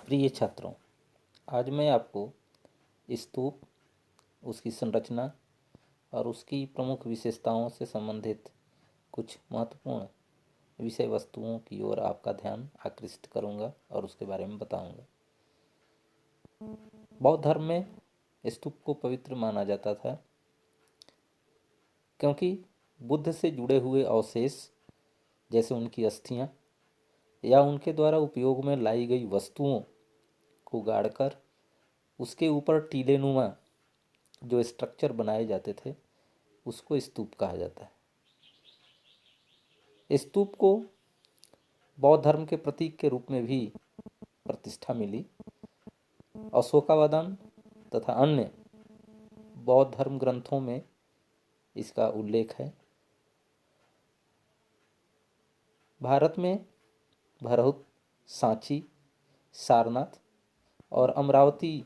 प्रिय छात्रों, आज मैं आपको स्तूप, उसकी संरचना और उसकी प्रमुख विशेषताओं से संबंधित कुछ महत्वपूर्ण विषय वस्तुओं की ओर आपका ध्यान आकृष्ट करूंगा और उसके बारे में बताऊंगा। बौद्ध धर्म में स्तूप को पवित्र माना जाता था, क्योंकि बुद्ध से जुड़े हुए अवशेष जैसे उनकी अस्थियां या उनके द्वारा उपयोग में लाई गई वस्तुओं को गाड़कर उसके ऊपर टीलेनुमा जो स्ट्रक्चर बनाए जाते थे उसको स्तूप कहा जाता है। स्तूप को बौद्ध धर्म के प्रतीक के रूप में भी प्रतिष्ठा मिली। अशोकावदान तथा अन्य बौद्ध धर्म ग्रंथों में इसका उल्लेख है। भारत में भरहुत, सांची, सारनाथ और अमरावती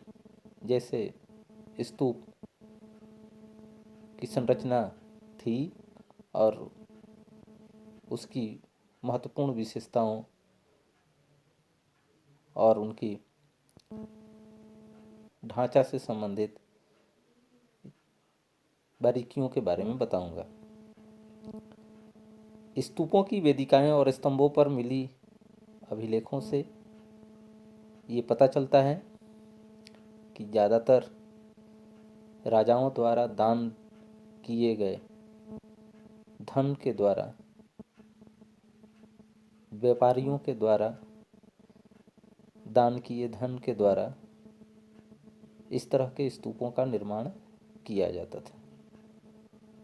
जैसे स्तूप की संरचना थी और उसकी महत्वपूर्ण विशेषताओं और उनकी ढांचा से संबंधित बारीकियों के बारे में बताऊंगा। स्तूपों की वेदिकाएं और स्तंभों पर मिली अभिलेखों से ये पता चलता है कि ज़्यादातर राजाओं द्वारा दान किए गए धन के द्वारा, व्यापारियों के द्वारा दान किए धन के द्वारा इस तरह के स्तूपों का निर्माण किया जाता था।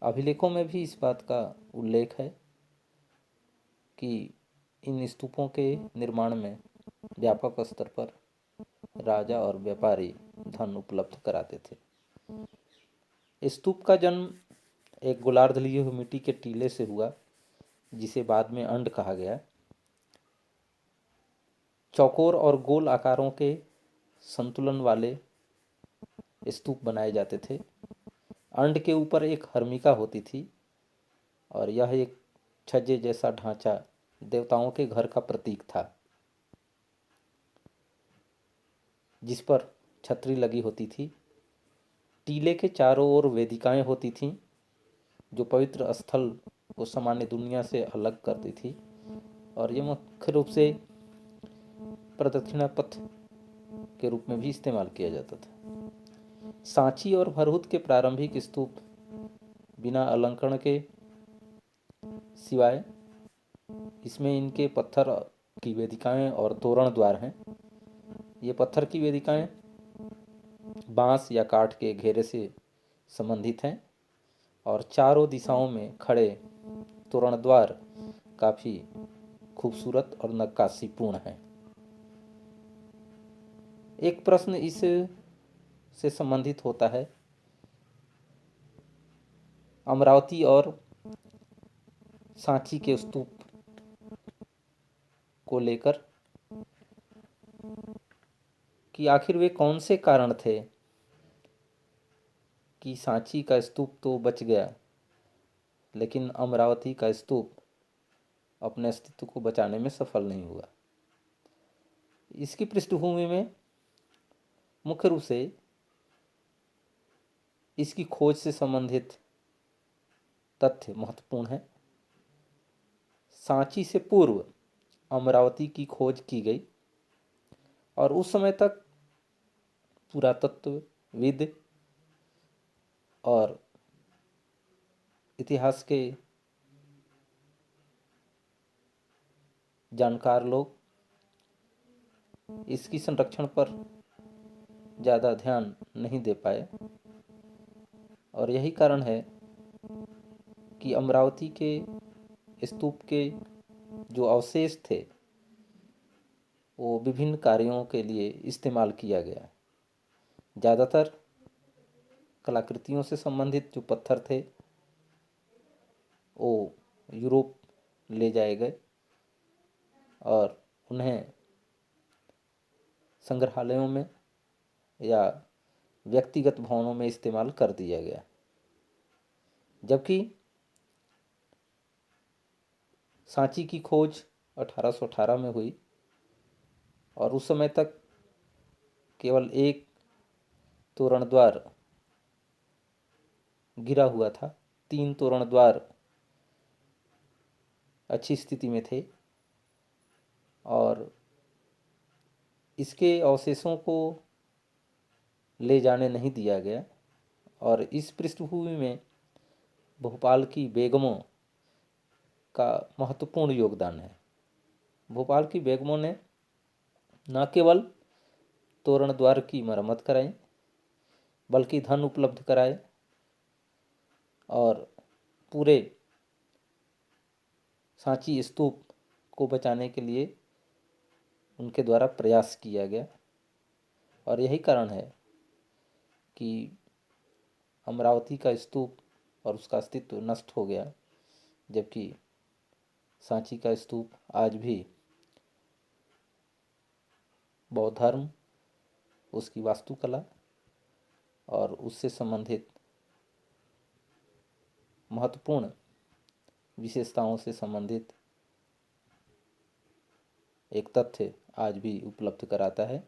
अभिलेखों में भी इस बात का उल्लेख है कि इन स्तूपों के निर्माण में व्यापक स्तर पर राजा और व्यापारी धन उपलब्ध कराते थे। स्तूप का जन्म एक गोलार्ध लिए हुए मिट्टी के टीले से हुआ, जिसे बाद में अंड कहा गया। चौकोर और गोल आकारों के संतुलन वाले स्तूप बनाए जाते थे। अंड के ऊपर एक हर्मिका होती थी और यह एक छज्जे जैसा ढांचा देवताओं के घर का प्रतीक था, जिस पर छतरी लगी होती थी। टीले के चारों ओर वेदिकाएं होती थीं, जो पवित्र स्थल को सामान्य दुनिया से अलग करती थी, और ये मुख्य रूप से प्रदक्षिणा पथ के रूप में भी इस्तेमाल किया जाता था। सांची और भरहुत के प्रारंभिक स्तूप बिना अलंकरण के सिवाय इसमें इनके पत्थर की वेदिकाएं और तोरण द्वार हैं। ये पत्थर की वेदिकाएं बांस या काठ के घेरे से संबंधित हैं और चारों दिशाओं में खड़े तोरण द्वार काफ़ी खूबसूरत और नक्काशीपूर्ण हैं। एक प्रश्न इस से संबंधित होता है अमरावती और सांची के स्तूप को लेकर कि आखिर वे कौन से कारण थे कि सांची का स्तूप तो बच गया, लेकिन अमरावती का स्तूप अपने अस्तित्व को बचाने में सफल नहीं हुआ। इसकी पृष्ठभूमि में मुख्य रूप से इसकी खोज से संबंधित तथ्य महत्वपूर्ण है। सांची से पूर्व अमरावती की खोज की गई और उस समय तक पुरातत्वविद और इतिहास के जानकार लोग इसकी संरक्षण पर ज़्यादा ध्यान नहीं दे पाए, और यही कारण है कि अमरावती के स्तूप के जो अवशेष थे वो विभिन्न कार्यों के लिए इस्तेमाल किया गया। ज़्यादातर कलाकृतियों से संबंधित जो पत्थर थे वो यूरोप ले जाए गए और उन्हें संग्रहालयों में या व्यक्तिगत भवनों में इस्तेमाल कर दिया गया। जबकि सांची की खोज 1818 में हुई और उस समय तक केवल एक तोरण द्वार गिरा हुआ था, 3 तोरण द्वार अच्छी स्थिति में थे और इसके अवशेषों को ले जाने नहीं दिया गया। और इस पृष्ठभूमि में भोपाल की बेगमों का महत्वपूर्ण योगदान है। भोपाल की बेगमों ने न केवल तोरण द्वार की मरम्मत कराई, बल्कि धन उपलब्ध कराए और पूरे सांची स्तूप को बचाने के लिए उनके द्वारा प्रयास किया गया। और यही कारण है कि अमरावती का स्तूप और उसका अस्तित्व नष्ट हो गया, जबकि सांची का स्तूप आज भी बौद्ध धर्म, उसकी वास्तुकला और उससे संबंधित महत्वपूर्ण विशेषताओं से संबंधित एक तथ्य आज भी उपलब्ध कराता है।